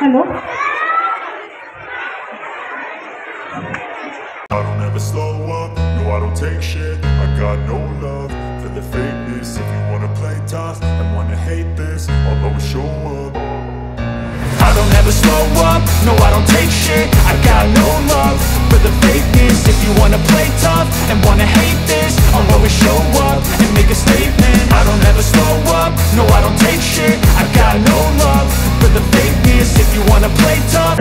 Hello. I don't ever slow up, no I don't take shit. I got no love for the fakeness. If you wanna play tough and wanna hate this, I'll always show up. I don't ever slow up, no I don't take shit. I got no love for the fakeness. If you wanna play tough and wanna hate this, I'll always show up and make a statement. I don't ever slow up, no I don't take shit. I got no love for the fakeness. If you wanna play tough.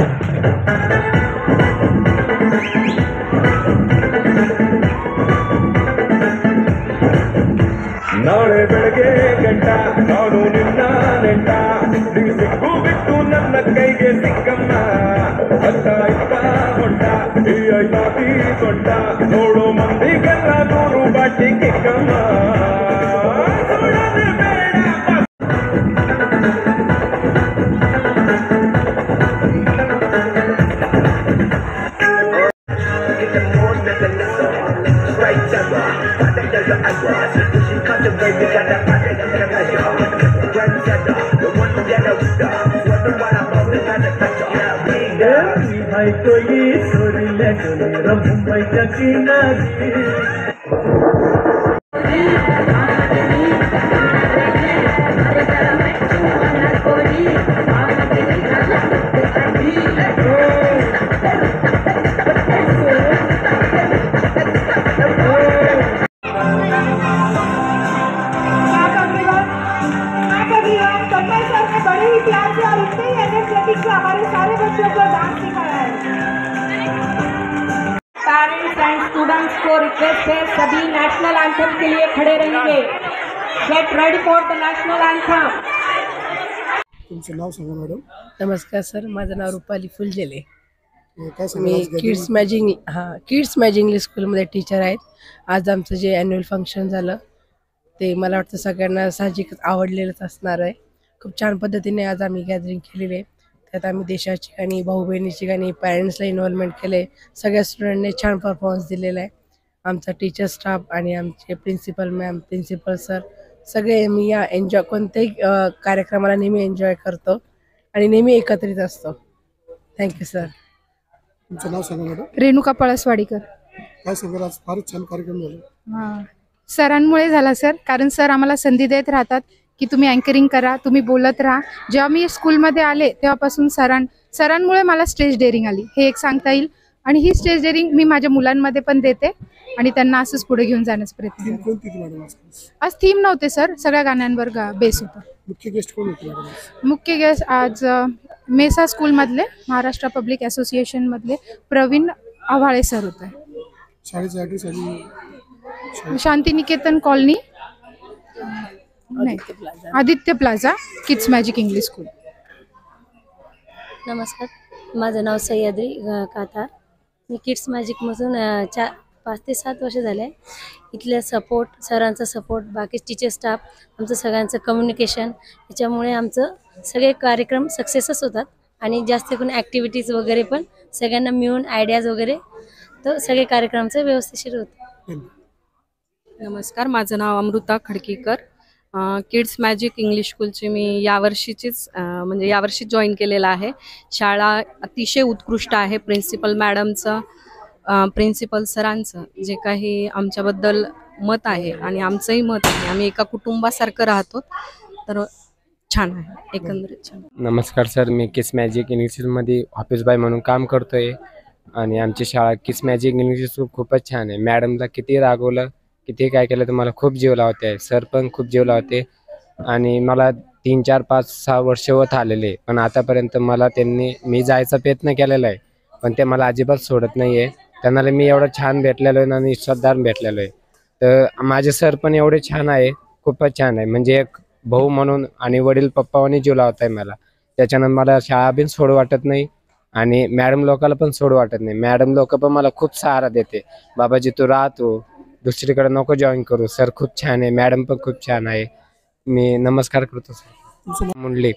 ನಾಳೆ ಬೆಳಗ್ಗೆ ಗಂಟ ನಾನು ನಿನ್ನ ನೆಂಟ ಸಿಕ್ಕು ಬಿಟ್ಟು ನನ್ನ ಕೈಗೆ ಸಿಕ್ಕಮ್ಮ ಅತ್ತ ಇತ್ತ ಹೊಂಟ ಈ ಐತಾತಿ ಸೊಂಟ ನೋಡು ಮಂದಿಗೆಲ್ಲ ನೂರು ಬಾಟಿ ಕಿಕ್ಕಮ್ಮ कोई सोरी लगने मुंबई की नदी हमारे सारे बच्चों को डांस सिखाया है। पेरेंट्स एंड स्टूडेंट्स को रिक्वेस्ट है, सभी नेशनल एंथम के लिए खड़े रहेंगे। Get ready for the national anthem. तुमचं नाव सांगा मॅडम. नमस्कार सर, माझं नाव रुपाली फुलझेले. काय मी किड्स मॅजिक इंग्लिश स्कूलमध्ये टीचर आहेत. आज आमचं जे ॲन्युअल फंक्शन झालं ते मला वाटतं सगळ्यांना साहजिकच आवडलेलंच असणार आहे. खूप छान पद्धतीने आज आम्ही गॅदरिंग केलेली आहे. त्यात आम्ही देशाची गाणी, भाऊ बहिणीची गाणी, पॅरेंट्सला इन्व्हॉल्वमेंट केले. सगळ्या स्टुडंटने छान परफॉर्मन्स दिलेला आहे. आमचा टीचर स्टाफ आणि आमचे प्रिन्सिपल मॅम, प्रिन्सिपल सर सगळे मी या कोणत्याही कार्यक्रमाला नेहमी एन्जॉय करतो आणि नेहमी एकत्रित असतो. Thank you sir. तुमचं नाव सांगा मॅडम. रेणुका पळसवाडीकर. काय सांगाल, आज फारच छान कार्यक्रम झाला. सरांमुळे झाला सर, कारण सर आम्हाला संधी देत राहतात की तुम्ही अँकरिंग करा, तुम्ही बोलत राहा. जेव्हा मी स्कूलमध्ये आले तेव्हापासून सरांमुळे मला स्टेज डेअरिंग आली हे एक सांगता येईल. आणि ही स्टेज डेअरिंग मी माझ्या मुलांमध्ये पण देते आणि त्यांना असंच पुढे घेऊन जाण्याचा प्रयत्न करते. आज थीम नव्हते सर, सगळ्या गाण्यांवर बेस होता. मुख्य गेस्ट कोण होते मॅडम? मुख्य गेस्ट आज मेसा स्कूलमधले, महाराष्ट्र पब्लिक असोसिएशन मधले प्रवीण आव्हाळे सर होते. शाळेचा ॲड्रेस आणि Shantiniketan colony, Aditya plaza, kids magic English school. नमस्कार, माझं नाव सह्याद्री कातार. मी किड्स मॅजिकमधून 5 ते 7 वर्ष झाले. इथल्या सपोर्ट, सरांचा सपोर्ट, बाकी टीचर स्टाफ, आमचं सगळ्यांचं कम्युनिकेशन, याच्यामुळे आमचं सगळे कार्यक्रम सक्सेसच होतात. आणि जास्त करून ॲक्टिव्हिटीज वगैरे पण सगळ्यांना मिळून आयडियाज वगैरे, तर सगळे कार्यक्रमचं व्यवस्थिशीर होतं. नमस्कार, माझं नाव अमृता खडकीकर. किड्स मॅजिक इंग्लिश स्कूलची मी यावर्षी जॉईन केलेलं आहे. शाळा अतिशय उत्कृष्ट आहे. प्रिन्सिपल मॅडमचं, प्रिन्सिपल सरांचं जे काही आमच्याबद्दल मत आहे आणि आमचंही मत आहे, आम्ही एका कुटुंबासारखं राहतो, तर छान आहे, एकंदरीत छान. नमस्कार सर, मी किड्स मॅजिक इंग्लिश स्कूलमध्ये ऑफिस बॉय म्हणून काम करतो आहे. आणि आमची शाळा किड्स मॅजिक इंग्लिश स्कूल खूपच छान आहे. मॅडमला किती रागवलं, किती काय केलं तर मला खूप जीव लावते. सर पण खूप जीव लावते. आणि मला 3, 4, 5, 6 वर्ष होत आलेले, पण आतापर्यंत मला मी जायचा प्रयत्न केलेला आहे, पण ते मला अजिबात सोडत नाही आहे. त्यांना मी एवढं छान भेटलेलो आहे आणि श्रद्धान भेटलेलो आहे. तर माझे सर पण एवढे छान आहे, खूपच छान आहे. म्हणजे एक भाऊ म्हणून आणि वडील पप्पावानी जीव लावत आहे मला. त्याच्यानं मला शाळा बिन सोड वाटत नाही आणि मॅडम लोकांना पण सोड वाटत नाही. मॅडम लोक पण मला खूप सहारा देते. बाबाजी तू राहतो, दुसरीकडे नको जॉईन करू. सर खूप छान आहे, मॅडम पण खूप छान आहे. मी नमस्कार करतो सर. मुंडलिक.